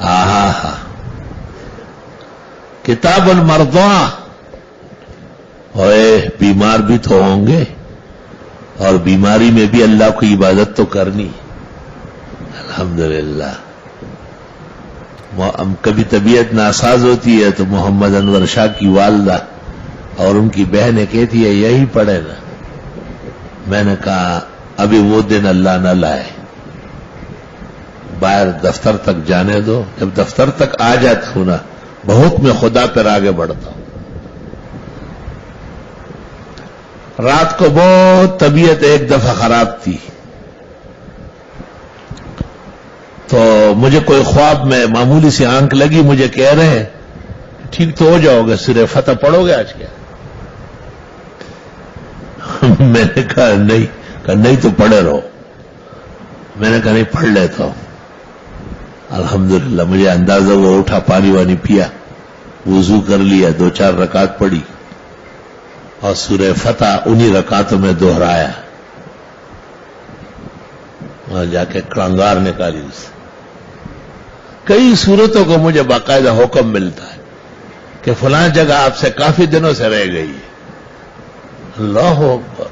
آہا کتاب المرضع، اوے بیمار بھی تو ہوں گے اور بیماری میں بھی اللہ کی عبادت تو کرنی. الحمدللہ. کبھی طبیعت ناساز ہوتی ہے تو محمد انور شاہ کی والدہ اور ان کی بہنیں کہتی ہے یہی پڑھے نا. میں نے کہا ابھی وہ دن اللہ نہ لائے، باہر دفتر تک جانے دو. جب دفتر تک آ جاتا ہوں نا بہت میں خدا پر آگے بڑھتا ہوں. رات کو بہت طبیعت ایک دفعہ خراب تھی تو مجھے کوئی خواب میں معمولی سی آنکھ لگی، مجھے کہہ رہے ہیں ٹھیک تو ہو جاؤ گے، سورہ فتح پڑھو گے آج کیا؟ میں نے کہا نہیں تو پڑھے رہو. میں نے کہا نہیں پڑھ لیتا ہوں. الحمدللہ مجھے اندازہ وہ اٹھا، پانی وانی پیا، وضو کر لیا، 2-4 رکعت پڑھی اور سورہ فتح انہی رکعتوں میں دہرایا اور جا کے کڑنگار نکالی اس. کئی صورتوں کو مجھے باقاعدہ حکم ملتا ہے کہ فلاں جگہ آپ سے کافی دنوں سے رہ گئی ہے. اللہ اکبر.